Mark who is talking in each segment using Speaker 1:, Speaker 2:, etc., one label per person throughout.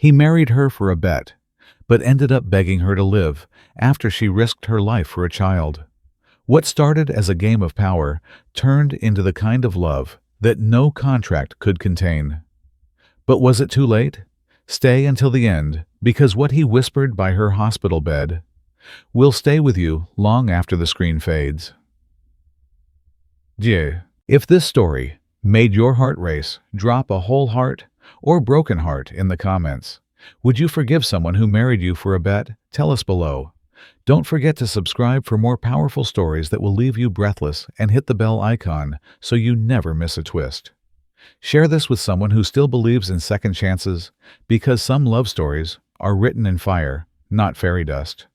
Speaker 1: He married her for a bet, but ended up begging her to live after she risked her life for a child. What started as a game of power turned into the kind of love that no contract could contain. But was it too late? Stay until the end, because what he whispered by her hospital bed will stay with you long after the screen fades. Yeah. If this story made your heart race, drop a whole heart or broken heart in the comments. Would you forgive someone who married you for a bet? Tell us below. Don't forget to subscribe for more powerful stories that will leave you breathless, and hit the bell icon so you never miss a twist. Share this with someone who still believes in second chances, because some love stories are written in fire, not fairy dust.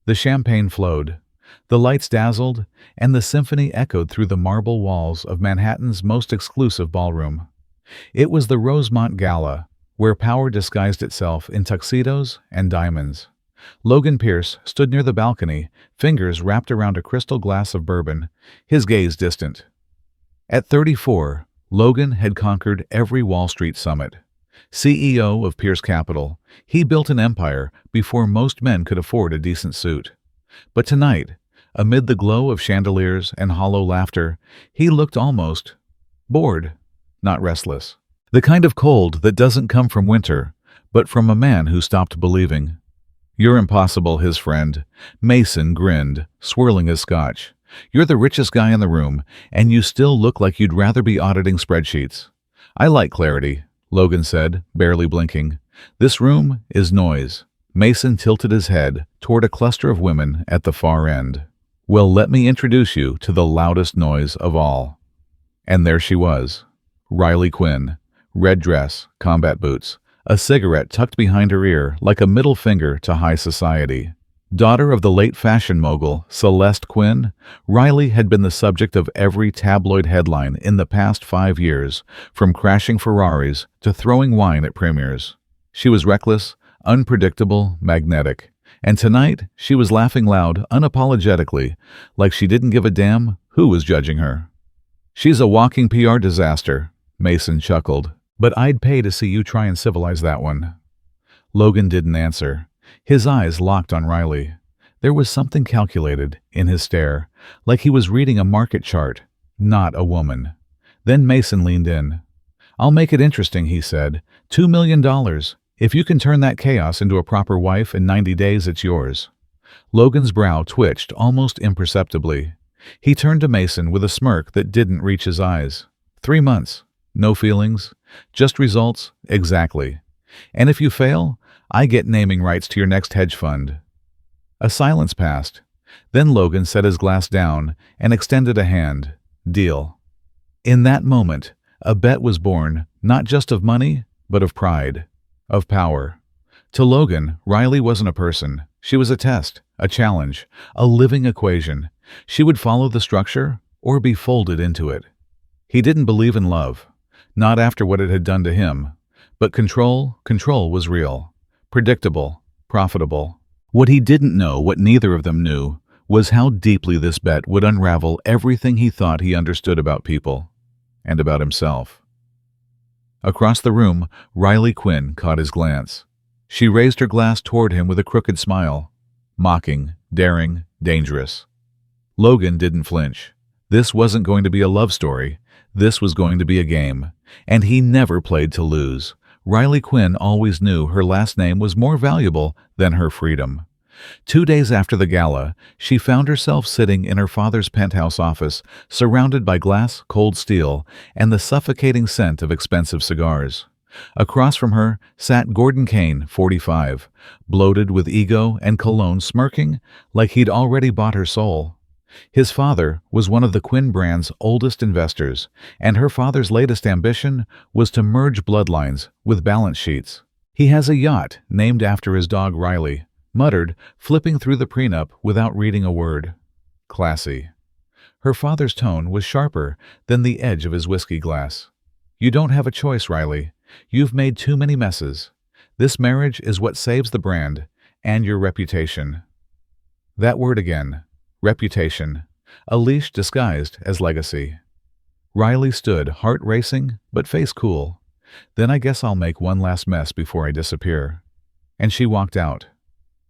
Speaker 1: The champagne flowed, the lights dazzled, and the symphony echoed through the marble walls of Manhattan's most exclusive ballroom. It was the Rosemont Gala, where power disguised itself in tuxedos and diamonds. Logan Pierce stood near the balcony, fingers wrapped around a crystal glass of bourbon, his gaze distant. At 34, Logan had conquered every Wall Street summit. CEO of Pierce Capital, he built an empire before most men could afford a decent suit. But tonight, amid the glow of chandeliers and hollow laughter, he looked almost bored, not restless. The kind of cold that doesn't come from winter, but from a man who stopped believing. "You're impossible," his friend, Mason, grinned, swirling his scotch. "You're the richest guy in the room, and you still look like you'd rather be auditing spreadsheets." "I like clarity," Logan said, barely blinking. "This room is noise." Mason tilted his head toward a cluster of women at the far end. "Well, let me introduce you to the loudest noise of all." And there she was, Riley Quinn, red dress, combat boots, a cigarette tucked behind her ear like a middle finger to high society. Daughter of the late fashion mogul Celeste Quinn, Riley had been the subject of every tabloid headline in the past 5 years, from crashing Ferraris to throwing wine at premieres. She was reckless, unpredictable, magnetic. And tonight, she was laughing loud, unapologetically, like she didn't give a damn who was judging her. "She's a walking PR disaster," Mason chuckled. "But I'd pay to see you try and civilize that one." Logan didn't answer. His eyes locked on Riley. There was something calculated in his stare, like he was reading a market chart, not a woman. Then Mason leaned in. "I'll make it interesting," he said. $2 million. If you can turn that chaos into a proper wife in 90 days, it's yours." Logan's brow twitched almost imperceptibly. He turned to Mason with a smirk that didn't reach his eyes. 3 months. No feelings. Just results. Exactly. And if you fail, I get naming rights to your next hedge fund. A silence passed. Then Logan set his glass down and extended a hand. Deal. In that moment, a bet was born, not just of money, but of pride, of power. To Logan, Riley wasn't a person. She was a test, a challenge, a living equation. She would follow the structure or be folded into it. He didn't believe in love, not after what it had done to him. But control was real, predictable, profitable. What he didn't know, what neither of them knew, was how deeply this bet would unravel everything he thought he understood about people and about himself. Across the room, Riley Quinn caught his glance. She raised her glass toward him with a crooked smile. Mocking, daring, dangerous. Logan didn't flinch. This wasn't going to be a love story. This was going to be a game. And he never played to lose. Riley Quinn always knew her last name was more valuable than her freedom. 2 days after the gala, she found herself sitting in her father's penthouse office, surrounded by glass, cold steel, and the suffocating scent of expensive cigars. Across from her sat Gordon Kane, 45, bloated with ego and cologne, smirking like he'd already bought her soul. His father was one of the Quinn brand's oldest investors, and her father's latest ambition was to merge bloodlines with balance sheets. "He has a yacht named after his dog Riley," muttered, flipping through the prenup without reading a word. "Classy." Her father's tone was sharper than the edge of his whiskey glass. "You don't have a choice, Riley. You've made too many messes. This marriage is what saves the brand and your reputation." That word again. Reputation. A leash disguised as legacy. Riley stood, heart racing, but face cool. Then I guess I'll make one last mess before I disappear." And she walked out.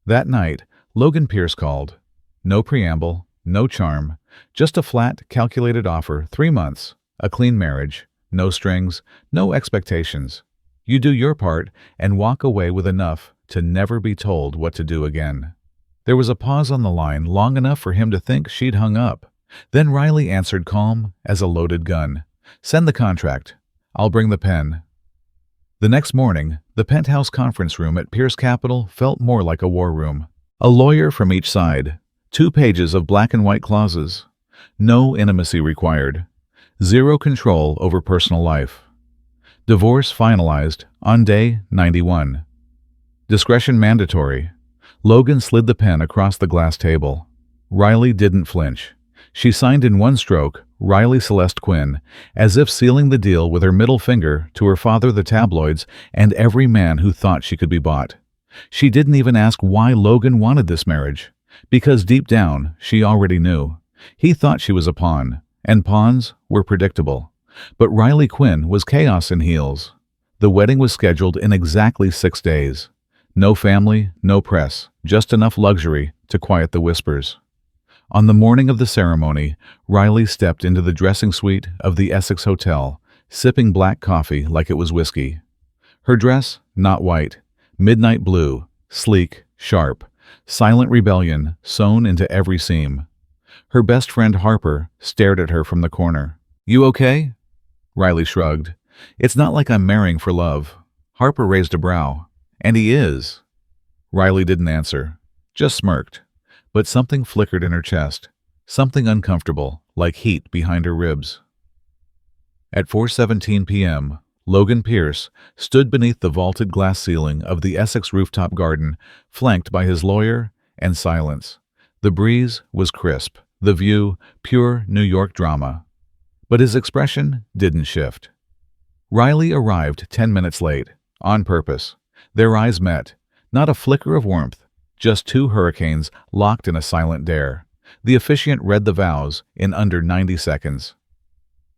Speaker 1: That night, Logan Pierce called. No preamble, no charm, just a flat, calculated offer, 3 months, a clean marriage, no strings, no expectations. You do your part and walk away with enough to never be told what to do again. There was a pause on the line long enough for him to think she'd hung up. Then Riley answered calm as a loaded gun. "Send the contract. I'll bring the pen." The next morning, the penthouse conference room at Pierce Capital felt more like a war room. A lawyer from each side, 2 pages of black and white clauses. No intimacy required. 0 control over personal life. Divorce finalized on day 91. Discretion mandatory. Logan slid the pen across the glass table. Riley didn't flinch. She signed in one stroke, Riley Celeste Quinn, as if sealing the deal with her middle finger to her father, the tabloids, and every man who thought she could be bought. She didn't even ask why Logan wanted this marriage, because deep down, she already knew. He thought she was a pawn, and pawns were predictable. But Riley Quinn was chaos in heels. The wedding was scheduled in exactly 6 days. No family, no press, just enough luxury to quiet the whispers. On the morning of the ceremony, Riley stepped into the dressing suite of the Essex Hotel, sipping black coffee like it was whiskey. Her dress, not white, midnight blue, sleek, sharp, silent rebellion sewn into every seam. Her best friend Harper stared at her from the corner. "You okay?" Riley shrugged. "It's not like I'm marrying for love." Harper raised a brow. "And he is." Riley didn't answer, just smirked. But something flickered in her chest, something uncomfortable, like heat behind her ribs. At 4:17 p.m., Logan Pierce stood beneath the vaulted glass ceiling of the Essex rooftop garden, flanked by his lawyer and silence. The breeze was crisp, the view pure New York drama. But his expression didn't shift. Riley arrived 10 minutes late, on purpose. Their eyes met, not a flicker of warmth, just 2 hurricanes locked in a silent dare. The officiant read the vows in under 90 seconds.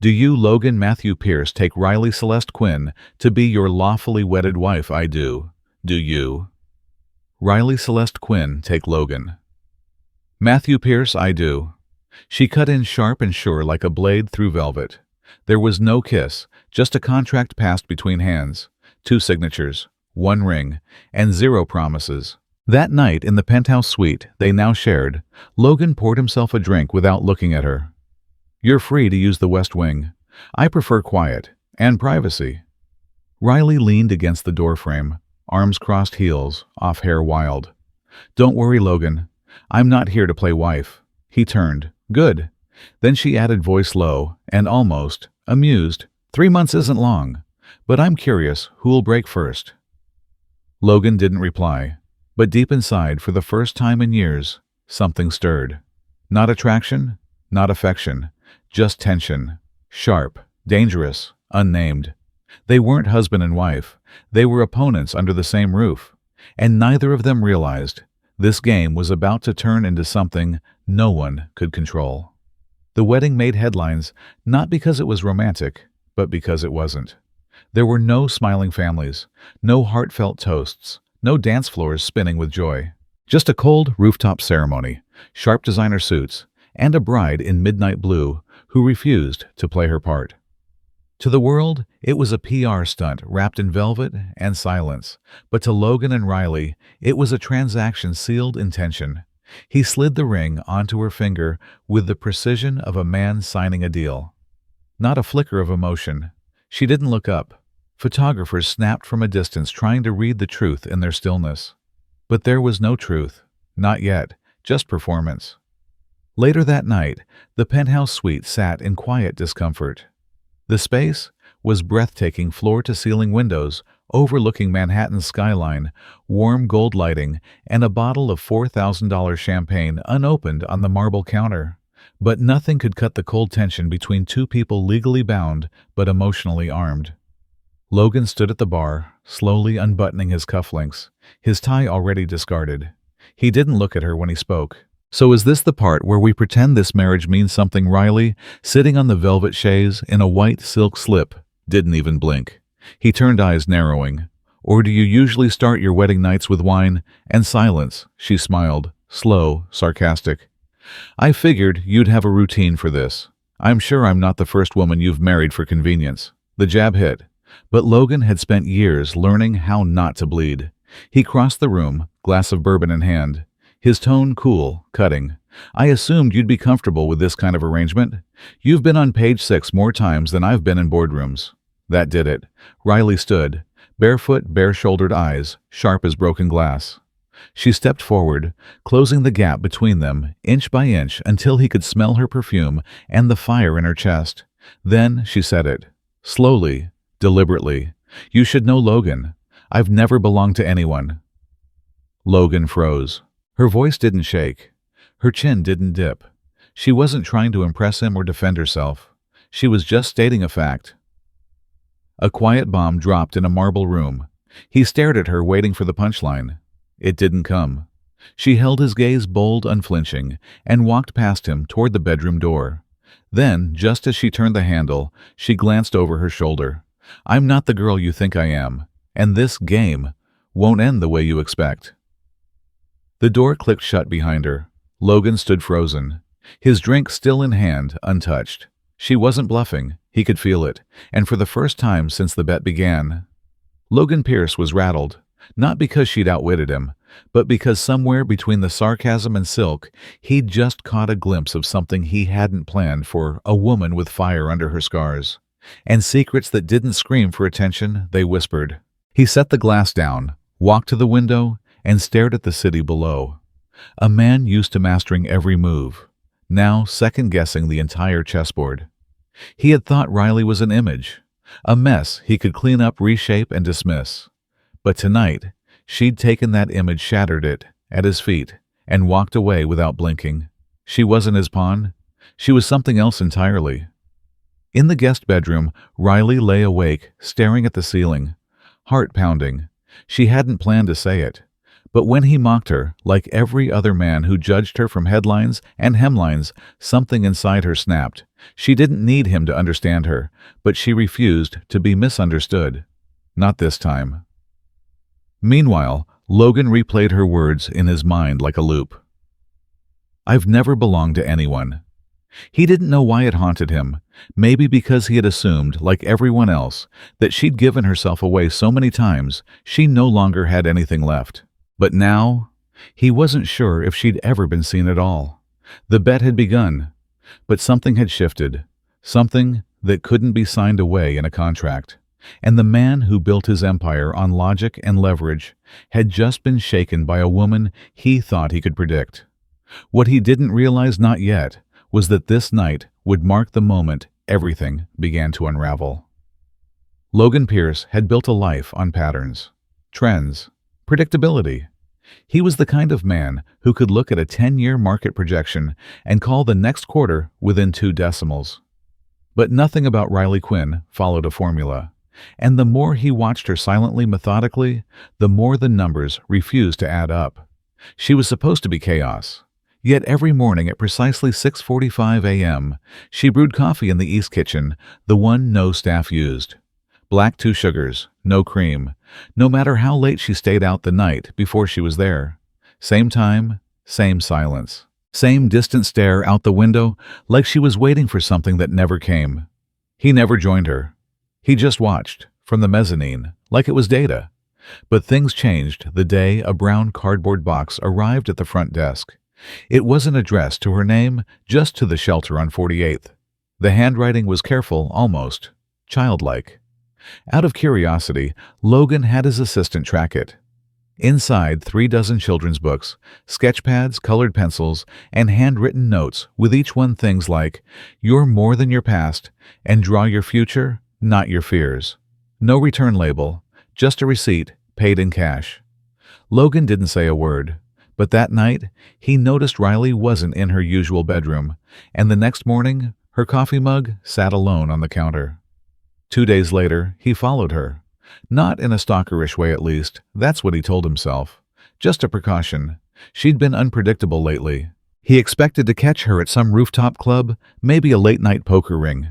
Speaker 1: "Do you, Logan Matthew Pierce, take Riley Celeste Quinn to be your lawfully wedded wife?" "I do." "Do you?" "Riley Celeste Quinn, take Logan." "Matthew Pierce, I do." She cut in sharp and sure like a blade through velvet. There was no kiss, just a contract passed between hands, 2 signatures, 1 ring, and 0 promises. That night in the penthouse suite they now shared, Logan poured himself a drink without looking at her. "You're free to use the West Wing. I prefer quiet and privacy." Riley leaned against the doorframe, arms crossed heels, off hair wild. "Don't worry, Logan. I'm not here to play wife." He turned. "Good." Then she added, voice low and almost amused, 3 months isn't long, but I'm curious who'll break first." Logan didn't reply. But deep inside, for the first time in years, something stirred. Not attraction, not affection, just tension. Sharp, dangerous, unnamed. They weren't husband and wife. They were opponents under the same roof. And neither of them realized this game was about to turn into something no one could control. The wedding made headlines not because it was romantic, but because it wasn't. There were no smiling families, no heartfelt toasts, no dance floors spinning with joy. Just a cold rooftop ceremony, sharp designer suits, and a bride in midnight blue who refused to play her part. To the world, it was a PR stunt wrapped in velvet and silence, but to Logan and Riley, it was a transaction sealed in tension. He slid the ring onto her finger with the precision of a man signing a deal. Not a flicker of emotion. She didn't look up. Photographers snapped from a distance, trying to read the truth in their stillness. But there was no truth. Not yet. Just performance. Later that night, the penthouse suite sat in quiet discomfort. The space was breathtaking floor-to-ceiling windows overlooking Manhattan's skyline, warm gold lighting, and a bottle of $4,000 champagne unopened on the marble counter. But nothing could cut the cold tension between 2 people legally bound but emotionally armed. Logan stood at the bar, slowly unbuttoning his cufflinks, his tie already discarded. He didn't look at her when he spoke. "So is this the part where we pretend this marriage means something?" Riley, sitting on the velvet chaise in a white silk slip, didn't even blink. He turned eyes narrowing. Or do you usually start your wedding nights with wine and silence? She smiled, slow, sarcastic. I figured you'd have a routine for this. I'm sure I'm not the first woman you've married for convenience. The jab hit. But Logan had spent years learning how not to bleed. He crossed the room, glass of bourbon in hand. His tone cool, cutting. I assumed you'd be comfortable with this kind of arrangement. You've been on page 6 more times than I've been in boardrooms. That did it. Riley stood, barefoot, bare-shouldered eyes, sharp as broken glass. She stepped forward, closing the gap between them, inch by inch, until he could smell her perfume and the fire in her chest. Then she said it. Slowly, deliberately. You should know Logan. I've never belonged to anyone. Logan froze. Her voice didn't shake. Her chin didn't dip. She wasn't trying to impress him or defend herself. She was just stating a fact. A quiet bomb dropped in a marble room. He stared at her, waiting for the punchline. It didn't come. She held his gaze bold, unflinching, and walked past him toward the bedroom door. Then, just as she turned the handle, she glanced over her shoulder. I'm not the girl you think I am, and this game won't end the way you expect. The door clicked shut behind her. Logan stood frozen, his drink still in hand, untouched. She wasn't bluffing. He could feel it, and for the first time since the bet began. Logan Pierce was rattled, not because she'd outwitted him, but because somewhere between the sarcasm and silk, he'd just caught a glimpse of something he hadn't planned for a woman with fire under her scars. And secrets that didn't scream for attention, they whispered. He set the glass down, walked to the window, and stared at the city below. A man used to mastering every move, now second-guessing the entire chessboard. He had thought Riley was an image, a mess he could clean up, reshape, and dismiss. But tonight, she'd taken that image, shattered it, at his feet, and walked away without blinking. She wasn't his pawn. She was something else entirely. In the guest bedroom, Riley lay awake, staring at the ceiling, heart pounding. She hadn't planned to say it. But when he mocked her, like every other man who judged her from headlines and hemlines, something inside her snapped. She didn't need him to understand her, but she refused to be misunderstood. Not this time. Meanwhile, Logan replayed her words in his mind like a loop. I've never belonged to anyone. He didn't know why it haunted him, maybe because he had assumed, like everyone else, that she'd given herself away so many times she no longer had anything left. But now, he wasn't sure if she'd ever been seen at all. The bet had begun, but something had shifted, something that couldn't be signed away in a contract. And the man who built his empire on logic and leverage had just been shaken by a woman he thought he could predict. What he didn't realize not yet was that this night would mark the moment everything began to unravel. Logan Pierce had built a life on patterns, trends, predictability. He was the kind of man who could look at a 10-year market projection and call the next quarter within 2 decimals. But nothing about Riley Quinn followed a formula. And the more he watched her silently, methodically, the more the numbers refused to add up. She was supposed to be chaos. Yet every morning at precisely 6:45 a.m., she brewed coffee in the East Kitchen, the one no staff used. Black 2 sugars, no cream, no matter how late she stayed out the night before she was there. Same time, same silence. Same distant stare out the window, like she was waiting for something that never came. He never joined her. He just watched, from the mezzanine, like it was data. But things changed the day a brown cardboard box arrived at the front desk. It wasn't addressed to her name, just to the shelter on 48th. The handwriting was careful, almost childlike. Out of curiosity, Logan had his assistant track it. Inside, 3 dozen children's books, sketch pads, colored pencils, and handwritten notes, with each one things like, "You're more than your past, and draw your future, not your fears." No return label, just a receipt, paid in cash. Logan didn't say a word, but that night, he noticed Riley wasn't in her usual bedroom, and the next morning, her coffee mug sat alone on the counter. 2 days later, he followed her. Not in a stalkerish way, at least. That's what he told himself. Just a precaution. She'd been unpredictable lately. He expected to catch her at some rooftop club, maybe a late-night poker ring.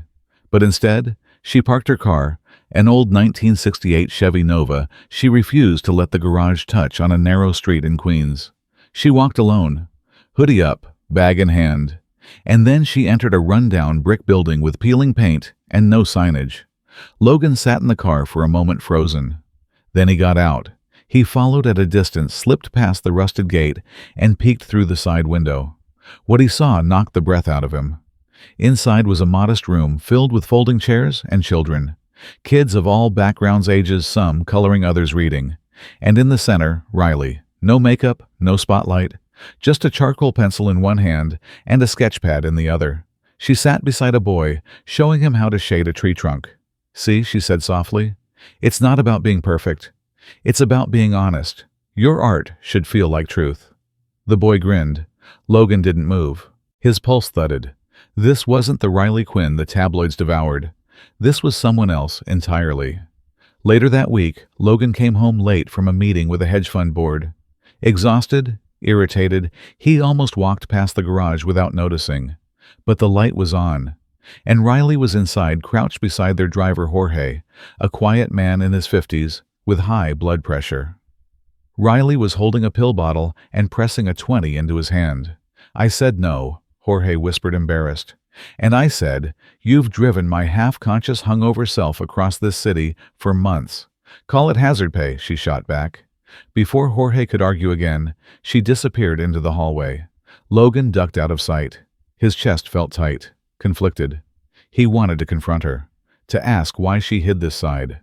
Speaker 1: But instead, she parked her car, An old 1968 Chevy Nova she refused to let the garage touch on a narrow street in Queens. She walked alone, hoodie up, bag in hand, and then she entered a rundown brick building with peeling paint and no signage. Logan sat in the car for a moment frozen. Then he got out. He followed at a distance, slipped past the rusted gate, and peeked through the side window. What he saw knocked the breath out of him. Inside was a modest room filled with folding chairs and children. Kids of all backgrounds, ages, some coloring, others reading. And in the center, Riley. No makeup, no spotlight, just a charcoal pencil in one hand and a sketch pad in the other. She sat beside a boy, showing him how to shade a tree trunk. "See," she said softly, "it's not about being perfect. It's about being honest. Your art should feel like truth." The boy grinned. Logan didn't move. His pulse thudded. This wasn't the Riley Quinn the tabloids devoured. This was someone else entirely. Later that week, Logan came home late from a meeting with a hedge fund board. Exhausted, irritated, he almost walked past the garage without noticing. But the light was on, and Riley was inside, crouched beside their driver Jorge, a quiet man in his 50s with high blood pressure. Riley was holding a pill bottle and pressing a 20 into his hand. "I said no," Jorge whispered, embarrassed. "And I said, you've driven my half-conscious hungover self across this city for months. Call it hazard pay," she shot back. Before Jorge could argue again, she disappeared into the hallway. Logan ducked out of sight. His chest felt tight, conflicted. He wanted to confront her, to ask why she hid this side,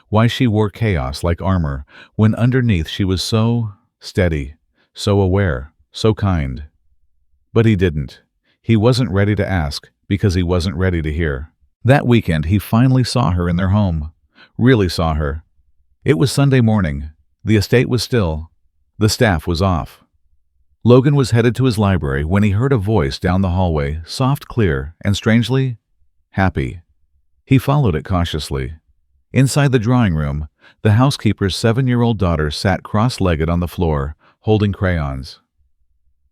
Speaker 1: why she wore chaos like armor when underneath she was so steady, so aware, so kind. But he didn't. He wasn't ready to ask because he wasn't ready to hear. That weekend he finally saw her in their home. Really saw her. It was Sunday morning. The estate was still. The staff was off. Logan was headed to his library when he heard a voice down the hallway, soft, clear, and strangely happy. He followed it cautiously. Inside the drawing room, the housekeeper's 7-year-old daughter sat cross-legged on the floor, holding crayons.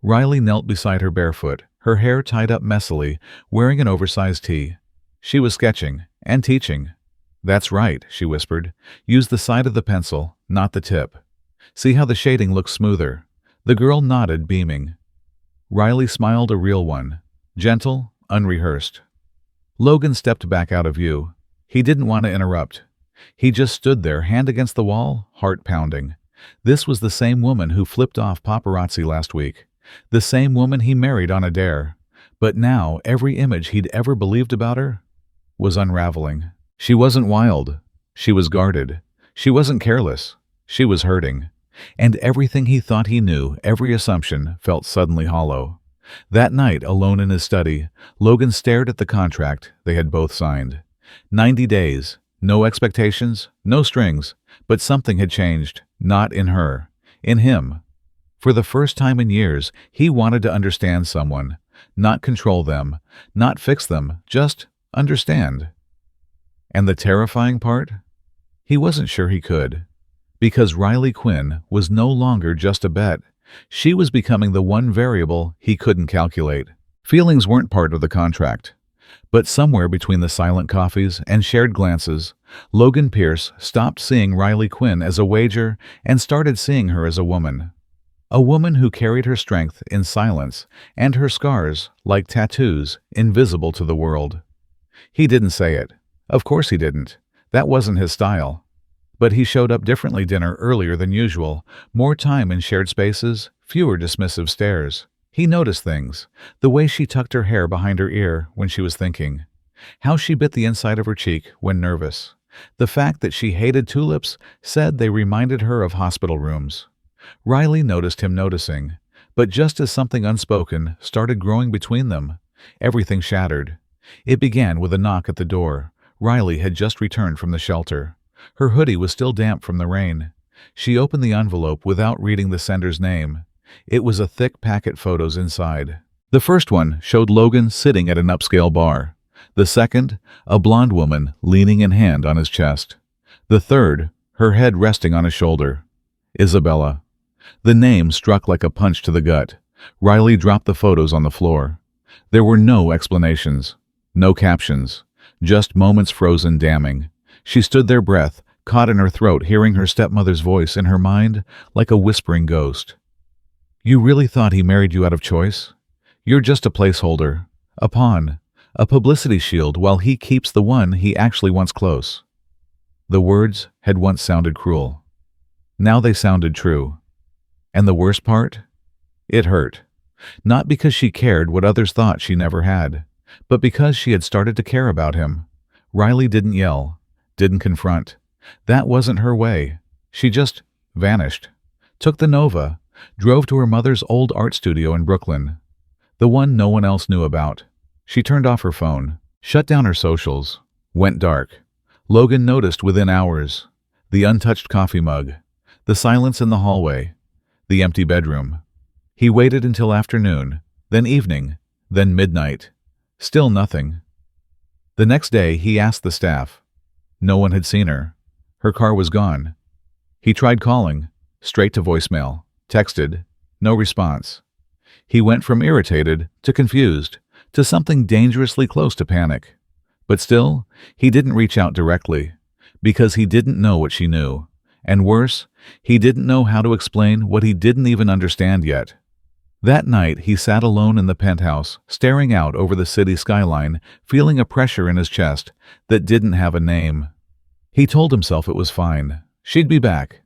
Speaker 1: Riley knelt beside her barefoot, her hair tied up messily, wearing an oversized tee. She was sketching and teaching. "That's right," she whispered. "Use the side of the pencil, not the tip. See how the shading looks smoother." The girl nodded, beaming. Riley smiled, a real one, gentle, unrehearsed. Logan stepped back out of view. He didn't want to interrupt. He just stood there, hand against the wall, heart pounding. This was the same woman who flipped off paparazzi last week. The same woman he married on a dare. But now every image he'd ever believed about her was unraveling. She wasn't wild. She was guarded. She wasn't careless. She was hurting. And everything he thought he knew, every assumption, felt suddenly hollow. That night, alone in his study, Logan stared at the contract they had both signed. 90 days, no expectations, no strings, but something had changed, not in her, in him. For the first time in years, he wanted to understand someone, not control them, not fix them, just understand. And the terrifying part? He wasn't sure he could. Because Riley Quinn was no longer just a bet. She was becoming the one variable he couldn't calculate. Feelings weren't part of the contract. But somewhere between the silent coffees and shared glances, Logan Pierce stopped seeing Riley Quinn as a wager and started seeing her as a woman. A woman who carried her strength in silence and her scars, like tattoos, invisible to the world. He didn't say it. Of course he didn't. That wasn't his style. But he showed up differently dinner earlier than usual, more time in shared spaces, fewer dismissive stares. He noticed things, the way she tucked her hair behind her ear when she was thinking, how she bit the inside of her cheek when nervous. The fact that she hated tulips said they reminded her of hospital rooms. Riley noticed him noticing, but just as something unspoken started growing between them, everything shattered. It began with a knock at the door. Riley had just returned from the shelter. Her hoodie was still damp from the rain. She opened the envelope without reading the sender's name. It was a thick packet, photos inside. The first one showed Logan sitting at an upscale bar. The second, a blonde woman leaning in hand on his chest. The third, her head resting on his shoulder. Isabella. The name struck like a punch to the gut. Riley dropped the photos on the floor. There were no explanations, no captions, just moments frozen, damning. She stood there, breath caught in her throat, hearing her stepmother's voice in her mind like a whispering ghost. "You really thought he married you out of choice? You're just a placeholder, a pawn, a publicity shield while he keeps the one he actually wants close." The words had once sounded cruel. Now they sounded true. And the worst part? It hurt. Not because she cared what others thought she never had, but because she had started to care about him. Riley didn't yell, didn't confront. That wasn't her way. She just vanished. Took the Nova, drove to her mother's old art studio in Brooklyn, the one no one else knew about. She turned off her phone, shut down her socials, went dark. Logan noticed within hours. The untouched coffee mug, the silence in the hallway, the empty bedroom. He waited until afternoon, then evening, then midnight. Still nothing. The next day he asked the staff. No one had seen her. Her car was gone. He tried calling, straight to voicemail, texted, no response. He went from irritated to confused to something dangerously close to panic. But still, he didn't reach out directly, because he didn't know what she knew. And worse, he didn't know how to explain what he didn't even understand yet. That night, he sat alone in the penthouse, staring out over the city skyline, feeling a pressure in his chest that didn't have a name. He told himself it was fine. She'd be back.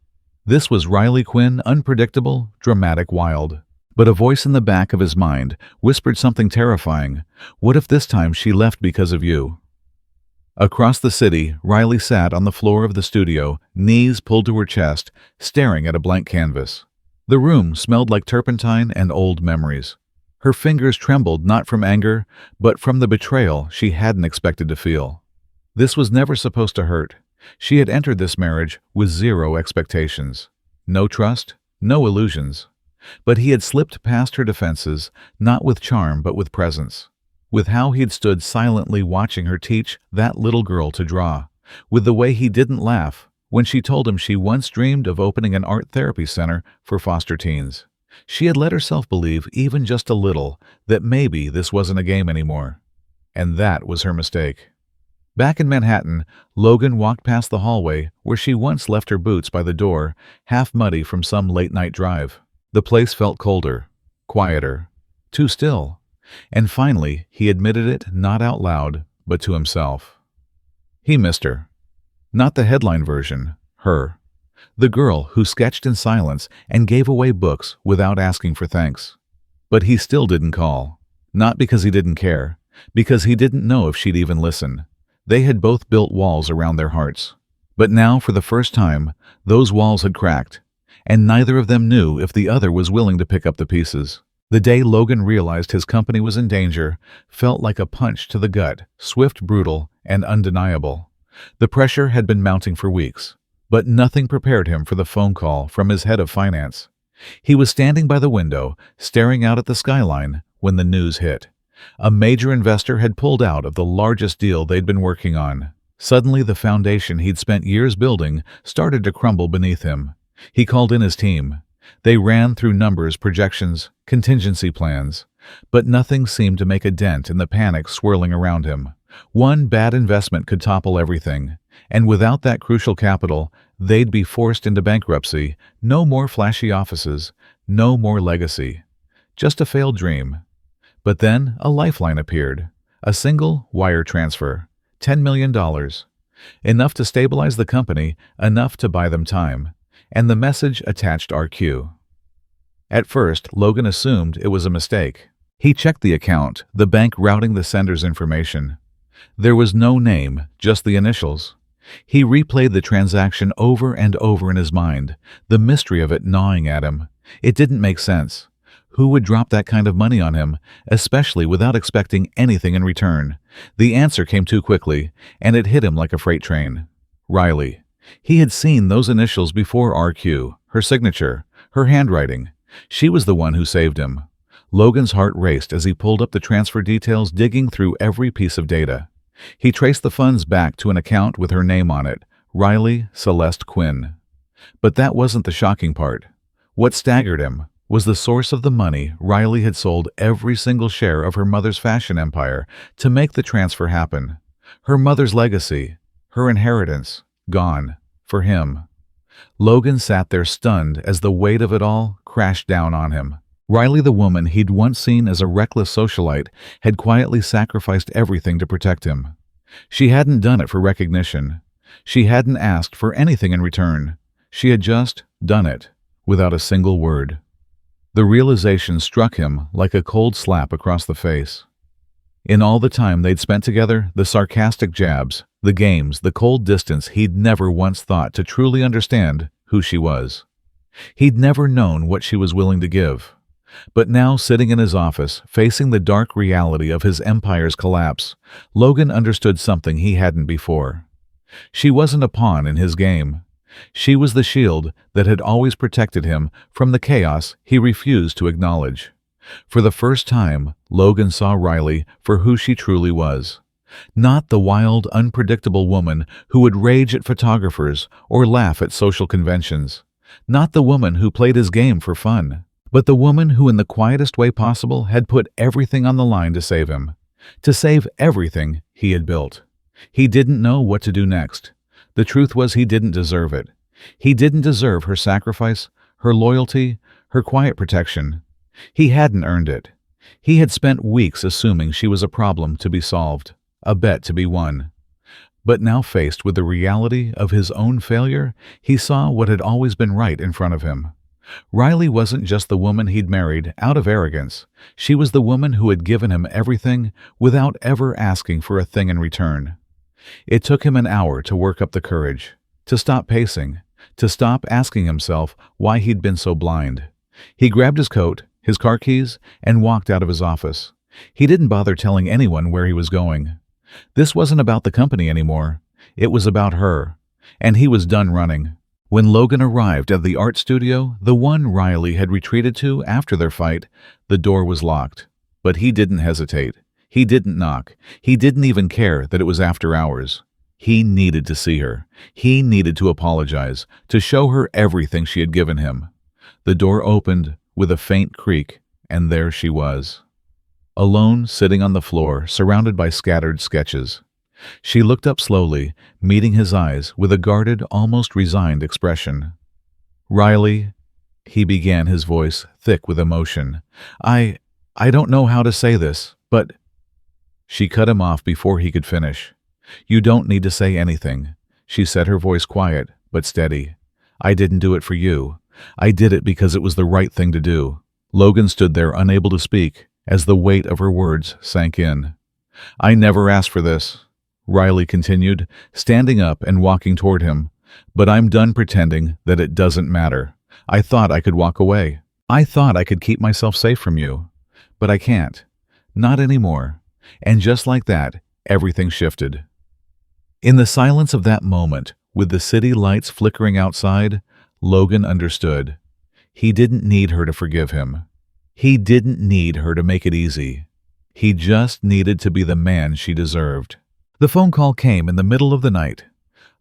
Speaker 1: This was Riley Quinn, unpredictable, dramatic, wild. But a voice in the back of his mind whispered something terrifying. What if this time she left because of you? Across the city, Riley sat on the floor of the studio, knees pulled to her chest, staring at a blank canvas. The room smelled like turpentine and old memories. Her fingers trembled not from anger, but from the betrayal she hadn't expected to feel. This was never supposed to hurt. She had entered this marriage with zero expectations. No trust, no illusions. But he had slipped past her defenses, not with charm but with presence. With how he'd stood silently watching her teach that little girl to draw. With the way he didn't laugh when she told him she once dreamed of opening an art therapy center for foster teens. She had let herself believe, even just a little, that maybe this wasn't a game anymore. And that was her mistake. Back in Manhattan, Logan walked past the hallway where she once left her boots by the door, half muddy from some late-night drive. The place felt colder, quieter, too still. And finally, he admitted it, not out loud, but to himself. He missed her. Not the headline version, her. The girl who sketched in silence and gave away books without asking for thanks. But he still didn't call. Not because he didn't care, because he didn't know if she'd even listen. They had both built walls around their hearts. But now, for the first time, those walls had cracked, and neither of them knew if the other was willing to pick up the pieces. The day Logan realized his company was in danger felt like a punch to the gut, swift, brutal, and undeniable. The pressure had been mounting for weeks, but nothing prepared him for the phone call from his head of finance. He was standing by the window, staring out at the skyline, when the news hit. A major investor had pulled out of the largest deal they'd been working on. Suddenly, the foundation he'd spent years building started to crumble beneath him. He called in his team. They ran through numbers, projections, contingency plans, but nothing seemed to make a dent in the panic swirling around him. One bad investment could topple everything, and without that crucial capital, they'd be forced into bankruptcy. No more flashy offices, no more legacy. Just a failed dream. But then a lifeline appeared. A single wire transfer. $10 million. Enough to stabilize the company, enough to buy them time. And the message attached RQ. At first, Logan assumed it was a mistake. He checked the account, the bank routing the sender's information. There was no name, just the initials. He replayed the transaction over and over in his mind, the mystery of it gnawing at him. It didn't make sense. Who would drop that kind of money on him, especially without expecting anything in return? The answer came too quickly, and it hit him like a freight train. Riley. He had seen those initials before RQ, her signature, her handwriting. She was the one who saved him. Logan's heart raced as he pulled up the transfer details, digging through every piece of data. He traced the funds back to an account with her name on it, Riley Celeste Quinn. But that wasn't the shocking part. What staggered him was the source of the money. Riley had sold every single share of her mother's fashion empire to make the transfer happen. Her mother's legacy, Her inheritance, gone. For him. Logan sat there stunned as the weight of it all crashed down on him. Riley, the woman he'd once seen as a reckless socialite, had quietly sacrificed everything to protect him. She hadn't done it for recognition. She hadn't asked for anything in return. She had just done it, without a single word. The realization struck him like a cold slap across the face. In all the time they'd spent together, the sarcastic jabs, the games, the cold distance, he'd never once thought to truly understand who she was. He'd never known what she was willing to give. But now, sitting in his office, facing the dark reality of his empire's collapse, Logan understood something he hadn't before. She wasn't a pawn in his game. She was the shield that had always protected him from the chaos he refused to acknowledge. For the first time, Logan saw Riley for who she truly was. Not the wild, unpredictable woman who would rage at photographers or laugh at social conventions. Not the woman who played his game for fun. But the woman who in the quietest way possible had put everything on the line to save him. To save everything he had built. He didn't know what to do next. The truth was he didn't deserve it. He didn't deserve her sacrifice, her loyalty, her quiet protection. He hadn't earned it. He had spent weeks assuming she was a problem to be solved, a bet to be won. But now faced with the reality of his own failure, he saw what had always been right in front of him. Riley wasn't just the woman he'd married out of arrogance. She was the woman who had given him everything without ever asking for a thing in return. It took him an hour to work up the courage, to stop pacing, to stop asking himself why he'd been so blind. He grabbed his coat, his car keys, and walked out of his office. He didn't bother telling anyone where he was going. This wasn't about the company anymore. It was about her. And he was done running. When Logan arrived at the art studio, the one Riley had retreated to after their fight, the door was locked. But he didn't hesitate. He didn't knock. He didn't even care that it was after hours. He needed to see her. He needed to apologize, to show her everything she had given him. The door opened with a faint creak, and there she was. Alone, sitting on the floor, surrounded by scattered sketches. She looked up slowly, meeting his eyes with a guarded, almost resigned expression. "Riley," he began, his voice thick with emotion. I don't know how to say this, but—" She cut him off before he could finish. "You don't need to say anything," she said, her voice quiet but steady. "I didn't do it for you. I did it because it was the right thing to do." Logan stood there, unable to speak, as the weight of her words sank in. "I never asked for this," Riley continued, standing up and walking toward him. "But I'm done pretending that it doesn't matter. I thought I could walk away. I thought I could keep myself safe from you. But I can't. Not anymore." And just like that, everything shifted. In the silence of that moment, with the city lights flickering outside, Logan understood. He didn't need her to forgive him. He didn't need her to make it easy. He just needed to be the man she deserved. The phone call came in the middle of the night.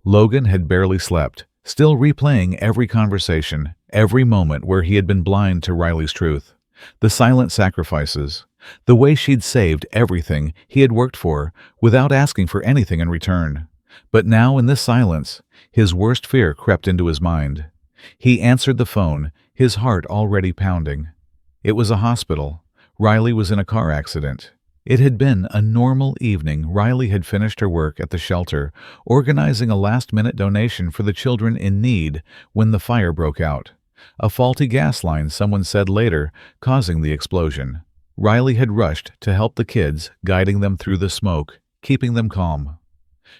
Speaker 1: Logan had barely slept, still replaying every conversation, every moment where he had been blind to Riley's truth. The silent sacrifices, the way she'd saved everything he had worked for without asking for anything in return. But now, in this silence, his worst fear crept into his mind. He answered the phone, his heart already pounding. It was a hospital. Riley was in a car accident. It had been a normal evening. Riley had finished her work at the shelter, organizing a last-minute donation for the children in need when the fire broke out. A faulty gas line, someone said later, causing the explosion. Riley had rushed to help the kids, guiding them through the smoke, keeping them calm.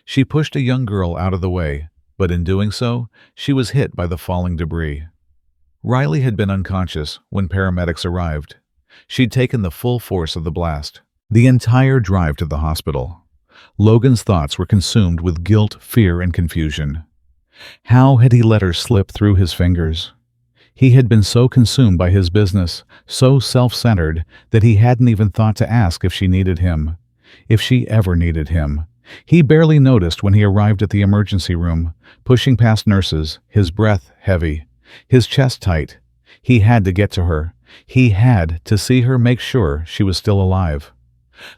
Speaker 1: She pushed a young girl out of the way, but in doing so, she was hit by the falling debris. Riley had been unconscious when paramedics arrived. She'd taken the full force of the blast. The entire drive to the hospital. Logan's thoughts were consumed with guilt, fear, and confusion. How had he let her slip through his fingers? He had been so consumed by his business, so self-centered, that he hadn't even thought to ask if she needed him, if she ever needed him. He barely noticed when he arrived at the emergency room, pushing past nurses, his breath heavy, his chest tight. He had to get to her. He had to see her, make sure she was still alive.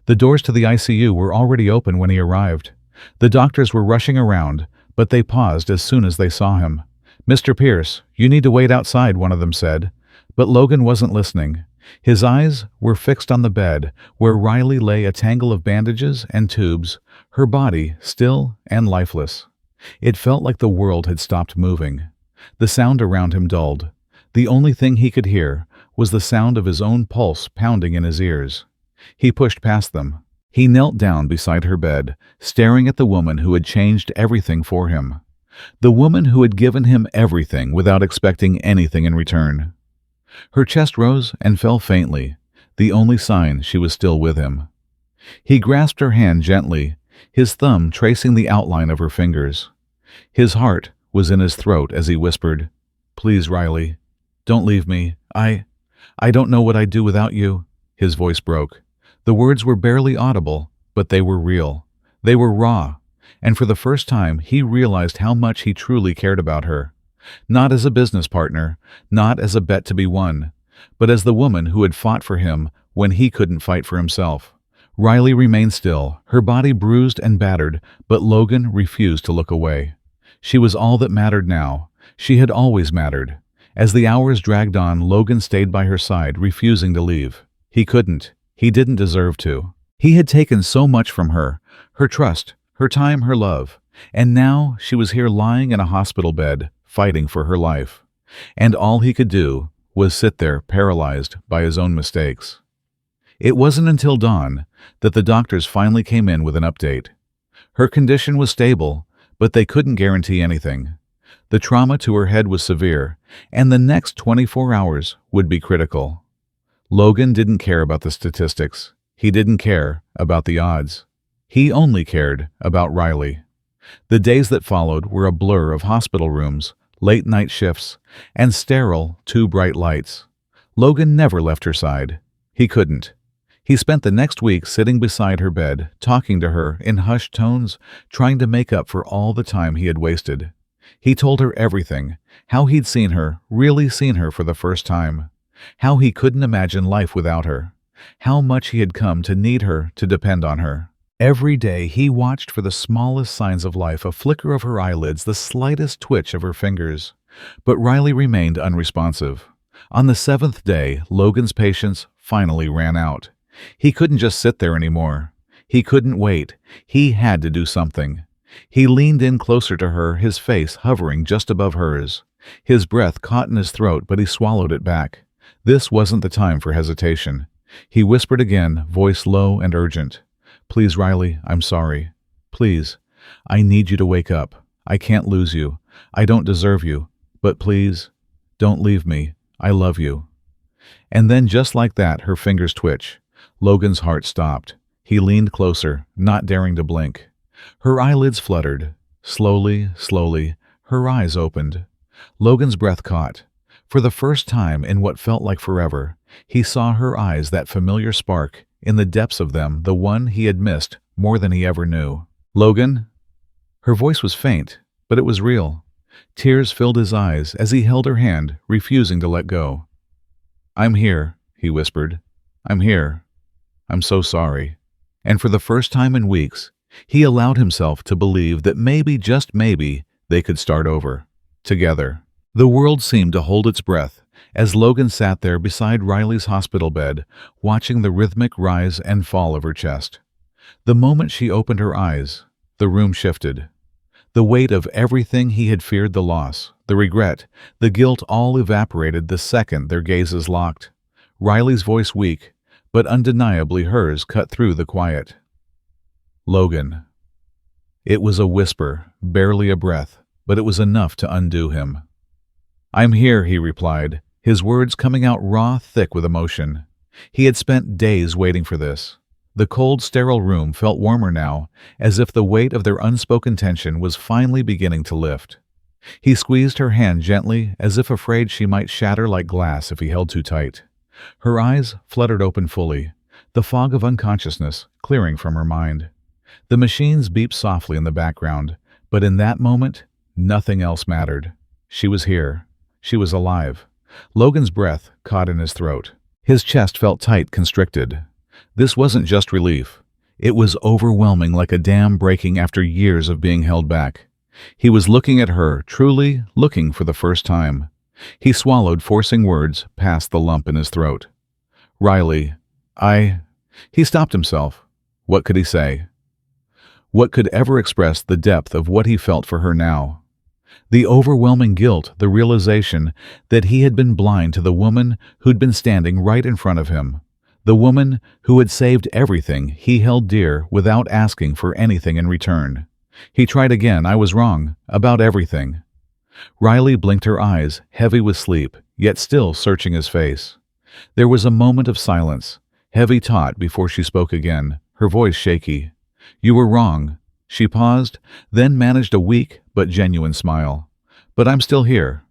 Speaker 1: The doors to the ICU were already open when he arrived. The doctors were rushing around, but they paused as soon as they saw him. "Mr. Pierce, you need to wait outside," one of them said. But Logan wasn't listening. His eyes were fixed on the bed, where Riley lay a tangle of bandages and tubes, her body still and lifeless. It felt like the world had stopped moving. The sound around him dulled. The only thing he could hear was the sound of his own pulse pounding in his ears. He pushed past them. He knelt down beside her bed, staring at the woman who had changed everything for him. The woman who had given him everything without expecting anything in return. Her chest rose and fell faintly, the only sign she was still with him. He grasped her hand gently, his thumb tracing the outline of her fingers. His heart was in his throat as he whispered, "Please, Riley, don't leave me. I don't know what I'd do without you." His voice broke. The words were barely audible, but they were real. They were raw, and for the first time he realized how much he truly cared about her. Not as a business partner, not as a bet to be won, but as the woman who had fought for him when he couldn't fight for himself. Riley remained still, her body bruised and battered, but Logan refused to look away. She was all that mattered now. She had always mattered. As the hours dragged on, Logan stayed by her side, refusing to leave. He couldn't. He didn't deserve to. He had taken so much from her, her trust, her time, her love, and now she was here lying in a hospital bed, fighting for her life. And all he could do was sit there, paralyzed by his own mistakes. It wasn't until dawn that the doctors finally came in with an update. Her condition was stable, but they couldn't guarantee anything. The trauma to her head was severe, and the next 24 hours would be critical. Logan didn't care about the statistics. He didn't care about the odds. He only cared about Riley. The days that followed were a blur of hospital rooms, late-night shifts, and sterile, too bright lights. Logan never left her side. He couldn't. He spent the next week sitting beside her bed, talking to her in hushed tones, trying to make up for all the time he had wasted. He told her everything, how he'd seen her, really seen her for the first time, how he couldn't imagine life without her, how much he had come to need her, to depend on her. Every day he watched for the smallest signs of life, a flicker of her eyelids, the slightest twitch of her fingers. But Riley remained unresponsive. On the 7th day, Logan's patience finally ran out. He couldn't just sit there anymore. He couldn't wait. He had to do something. He leaned in closer to her, his face hovering just above hers. His breath caught in his throat, but he swallowed it back. This wasn't the time for hesitation. He whispered again, voice low and urgent. "Please, Riley, I'm sorry. Please, I need you to wake up. I can't lose you. I don't deserve you. But please, don't leave me. I love you." And then just like that, her fingers twitch. Logan's heart stopped. He leaned closer, not daring to blink. Her eyelids fluttered. Slowly, slowly, her eyes opened. Logan's breath caught. For the first time in what felt like forever, he saw her eyes, that familiar spark, in the depths of them, the one he had missed more than he ever knew. "Logan?" Her voice was faint, but it was real. Tears filled his eyes as he held her hand, refusing to let go. "I'm here," he whispered. "I'm here. I'm so sorry." And for the first time in weeks, he allowed himself to believe that maybe, just maybe, they could start over. Together. The world seemed to hold its breath as Logan sat there beside Riley's hospital bed, watching the rhythmic rise and fall of her chest. The moment she opened her eyes, the room shifted. The weight of everything he had feared, the loss, the regret, the guilt, all evaporated the second their gazes locked. Riley's voice weak, but undeniably hers, cut through the quiet. "Logan." It was a whisper, barely a breath, but it was enough to undo him. "I'm here," he replied, his words coming out raw, thick with emotion. He had spent days waiting for this. The cold, sterile room felt warmer now, as if the weight of their unspoken tension was finally beginning to lift. He squeezed her hand gently, as if afraid she might shatter like glass if he held too tight. Her eyes fluttered open fully, the fog of unconsciousness clearing from her mind. The machines beeped softly in the background, but in that moment, nothing else mattered. She was here. She was alive. Logan's breath caught in his throat. His chest felt tight, constricted. This wasn't just relief. It was overwhelming, like a dam breaking after years of being held back. He was looking at her, truly looking for the first time. He swallowed, forcing words past the lump in his throat. Riley, I... He stopped himself. What could he say? What could ever express the depth of what he felt for her now? The overwhelming guilt, the realization that he had been blind to the woman who'd been standing right in front of him. The woman who had saved everything he held dear without asking for anything in return. He tried again. I was wrong. About everything. Riley blinked her eyes, heavy with sleep, yet still searching his face. There was a moment of silence, heavy taut, before she spoke again, her voice shaky. You were wrong. She paused, then managed a weak but genuine smile. But I'm still here.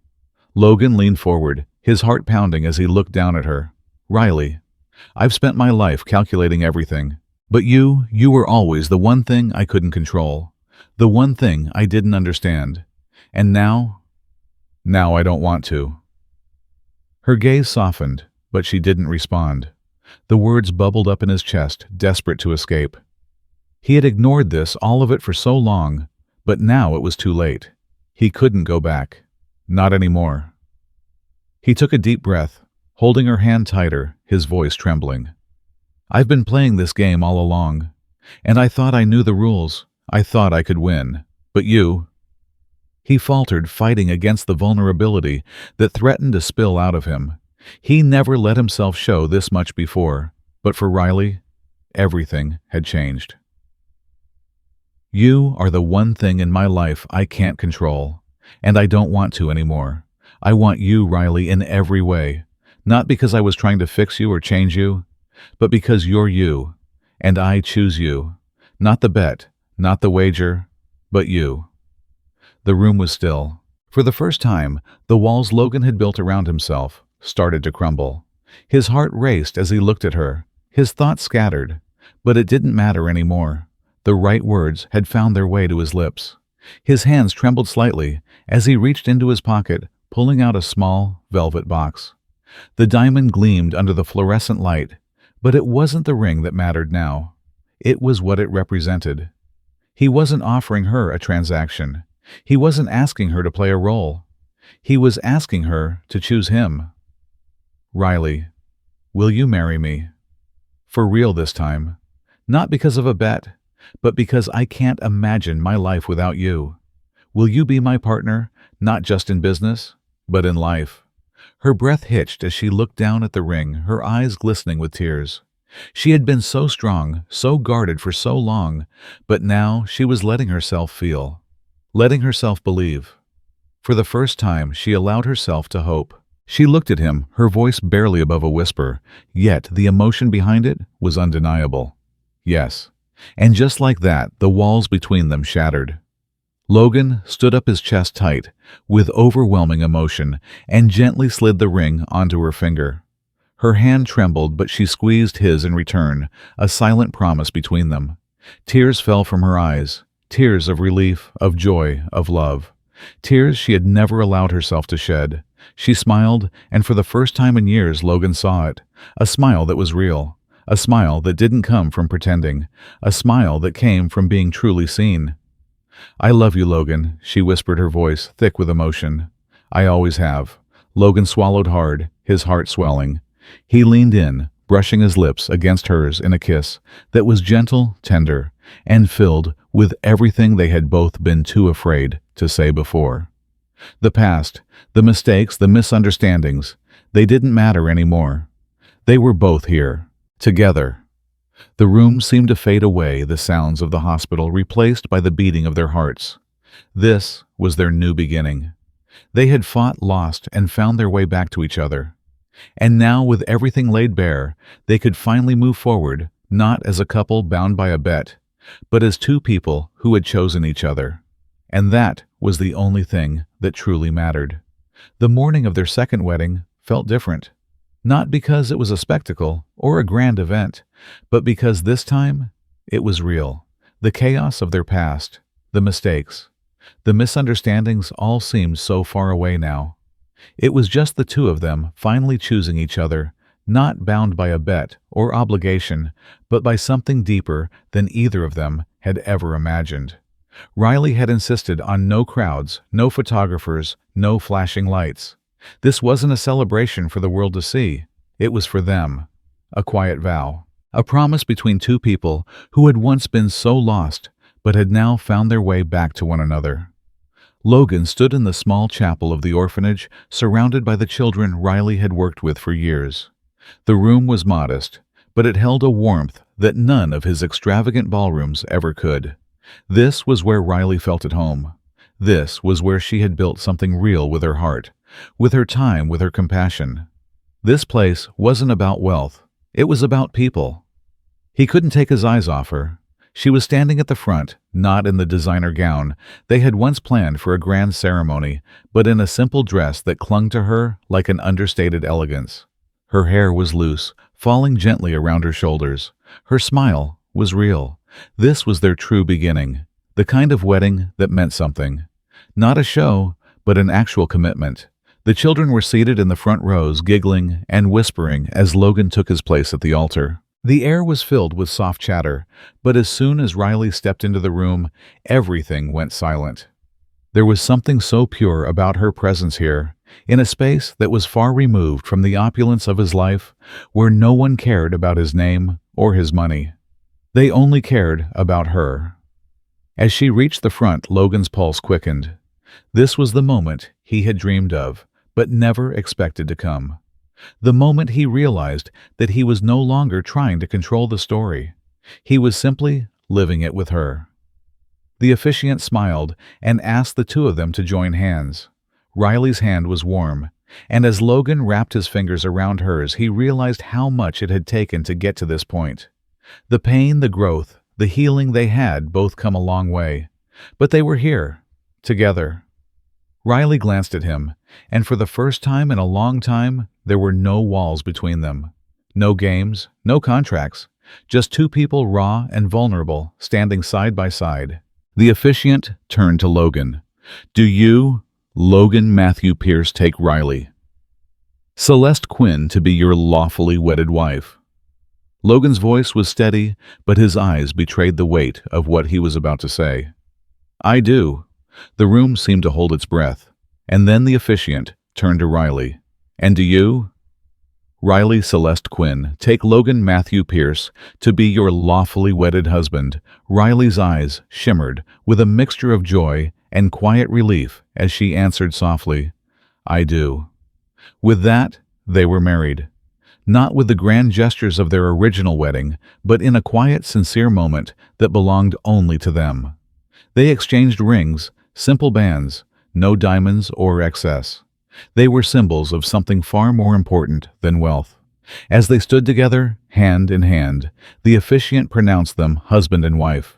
Speaker 1: Logan leaned forward, his heart pounding as he looked down at her. Riley, I've spent my life calculating everything. But you were always the one thing I couldn't control. The one thing I didn't understand. And now I don't want to. Her gaze softened, but she didn't respond. The words bubbled up in his chest, desperate to escape. He had ignored this, all of it, for so long, but now it was too late. He couldn't go back. Not anymore. He took a deep breath, holding her hand tighter, his voice trembling. I've been playing this game all along, and I thought I knew the rules. I thought I could win. But you... He faltered, fighting against the vulnerability that threatened to spill out of him. He never let himself show this much before, but for Riley, everything had changed. You are the one thing in my life I can't control, and I don't want to anymore. I want you, Riley, in every way. Not because I was trying to fix you or change you, but because you're you, and I choose you. Not the bet, not the wager, but you. The room was still. For the first time, the walls Logan had built around himself started to crumble. His heart raced as he looked at her, his thoughts scattered, but it didn't matter anymore. The right words had found their way to his lips. His hands trembled slightly as he reached into his pocket, pulling out a small velvet box. The diamond gleamed under the fluorescent light, but it wasn't the ring that mattered now. It was what it represented. He wasn't offering her a transaction. He wasn't asking her to play a role. He was asking her to choose him. Riley, will you marry me? For real this time. Not because of a bet, but because I can't imagine my life without you. Will you be my partner, not just in business, but in life? Her breath hitched as she looked down at the ring, her eyes glistening with tears. She had been so strong, so guarded for so long, but now she was letting herself feel. Letting herself believe. For the first time, she allowed herself to hope. She looked at him, her voice barely above a whisper, yet the emotion behind it was undeniable. Yes. And just like that, the walls between them shattered. Logan stood up, his chest tight, with overwhelming emotion, and gently slid the ring onto her finger. Her hand trembled, but she squeezed his in return, a silent promise between them. Tears fell from her eyes. Tears of relief, of joy, of love. Tears she had never allowed herself to shed. She smiled, and for the first time in years Logan saw it. A smile that was real. A smile that didn't come from pretending. A smile that came from being truly seen. I love you, Logan, she whispered, her voice thick with emotion. I always have. Logan swallowed hard, his heart swelling. He leaned in, brushing his lips against hers in a kiss that was gentle, tender, and filled with everything they had both been too afraid to say before. The past, the mistakes, the misunderstandings, they didn't matter anymore. They were both here, together. The room seemed to fade away, the sounds of the hospital replaced by the beating of their hearts. This was their new beginning. They had fought, lost, and found their way back to each other. And now, with everything laid bare, they could finally move forward, not as a couple bound by a bet, but as two people who had chosen each other. And that was the only thing that truly mattered. The morning of their second wedding felt different. Not because it was a spectacle or a grand event, but because this time it was real. The chaos of their past, the mistakes, the misunderstandings all seemed so far away now. It was just the two of them finally choosing each other, not bound by a bet or obligation, but by something deeper than either of them had ever imagined. Riley had insisted on no crowds, no photographers, no flashing lights. This wasn't a celebration for the world to see. It was for them. A quiet vow. A promise between two people who had once been so lost, but had now found their way back to one another. Logan stood in the small chapel of the orphanage, surrounded by the children Riley had worked with for years. The room was modest, but it held a warmth that none of his extravagant ballrooms ever could. This was where Riley felt at home. This was where she had built something real with her heart, with her time, with her compassion. This place wasn't about wealth. It was about people. He couldn't take his eyes off her. She was standing at the front, not in the designer gown they had once planned for a grand ceremony, but in a simple dress that clung to her like an understated elegance. Her hair was loose, falling gently around her shoulders. Her smile was real. This was their true beginning, the kind of wedding that meant something. Not a show, but an actual commitment. The children were seated in the front rows, giggling and whispering as Logan took his place at the altar. The air was filled with soft chatter, but as soon as Riley stepped into the room, everything went silent. There was something so pure about her presence here, in a space that was far removed from the opulence of his life, where no one cared about his name or his money. They only cared about her. As she reached the front, Logan's pulse quickened. This was the moment he had dreamed of, but never expected to come. The moment he realized that he was no longer trying to control the story. He was simply living it with her. The officiant smiled and asked the two of them to join hands. Riley's hand was warm, and as Logan wrapped his fingers around hers, he realized how much it had taken to get to this point. The pain, the growth, the healing they had both come a long way. But they were here, together. Riley glanced at him, and for the first time in a long time, there were no walls between them. No games, no contracts, just two people raw and vulnerable, standing side by side. The officiant turned to Logan. "Do you, Logan Matthew Pierce, take Riley Celeste Quinn to be your lawfully wedded wife?" Logan's voice was steady, but his eyes betrayed the weight of what he was about to say. "I do." The room seemed to hold its breath, and then the officiant turned to Riley. "And do you, Riley Celeste Quinn, take Logan Matthew Pierce to be your lawfully wedded husband?" Riley's eyes shimmered with a mixture of joy and quiet relief as she answered softly, "I do." With that, they were married. Not with the grand gestures of their original wedding, but in a quiet, sincere moment that belonged only to them. They exchanged rings, simple bands, no diamonds or excess. They were symbols of something far more important than wealth. As they stood together, hand in hand, the officiant pronounced them husband and wife.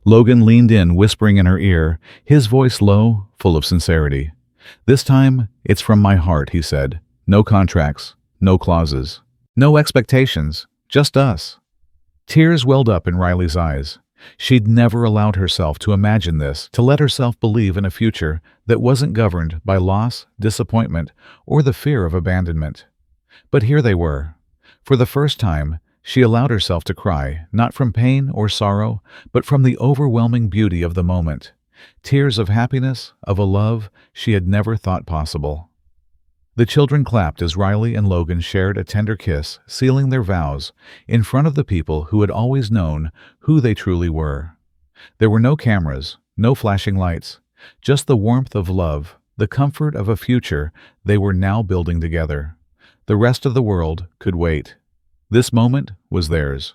Speaker 1: Logan leaned in, whispering in her ear, his voice low, full of sincerity. "This time, it's from my heart," he said. "No contracts, no clauses, no expectations, just us." Tears welled up in Riley's eyes. She'd never allowed herself to imagine this, to let herself believe in a future that wasn't governed by loss, disappointment, or the fear of abandonment. But here they were. For the first time, she allowed herself to cry, not from pain or sorrow, but from the overwhelming beauty of the moment. Tears of happiness, of a love she had never thought possible. The children clapped as Riley and Logan shared a tender kiss, sealing their vows in front of the people who had always known who they truly were. There were no cameras, no flashing lights, just the warmth of love, the comfort of a future they were now building together. The rest of the world could wait. This moment was theirs.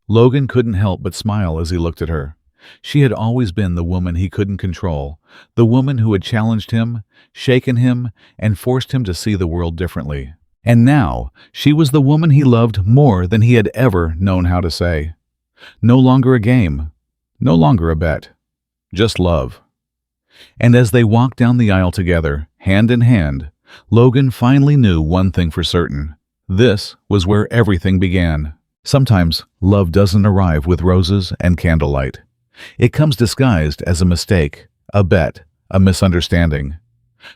Speaker 1: Logan couldn't help but smile as he looked at her. She had always been the woman he couldn't control, the woman who had challenged him, shaken him, and forced him to see the world differently. And now, she was the woman he loved more than he had ever known how to say. No longer a game, no longer a bet, just love. And as they walked down the aisle together, hand in hand, Logan finally knew one thing for certain. This was where everything began. Sometimes, love doesn't arrive with roses and candlelight. It comes disguised as a mistake, a bet, a misunderstanding.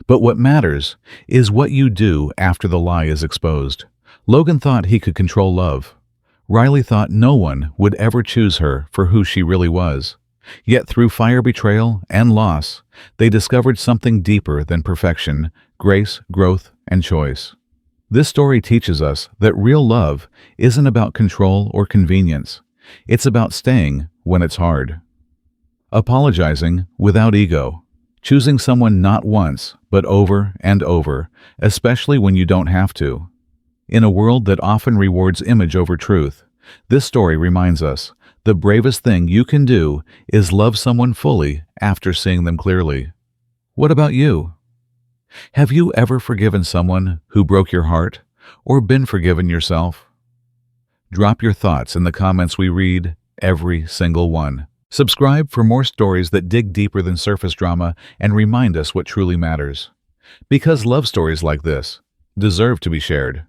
Speaker 1: But what matters is what you do after the lie is exposed. Logan thought he could control love. Riley thought no one would ever choose her for who she really was. Yet through fire, betrayal, and loss, they discovered something deeper than perfection: grace, growth, and choice. This story teaches us that real love isn't about control or convenience. It's about staying when it's hard. Apologizing without ego. Choosing someone not once, but over and over, especially when you don't have to. In a world that often rewards image over truth, this story reminds us the bravest thing you can do is love someone fully after seeing them clearly. What about you? Have you ever forgiven someone who broke your heart, or been forgiven yourself? Drop your thoughts in the comments. We read every single one. Subscribe for more stories that dig deeper than surface drama and remind us what truly matters. Because love stories like this deserve to be shared.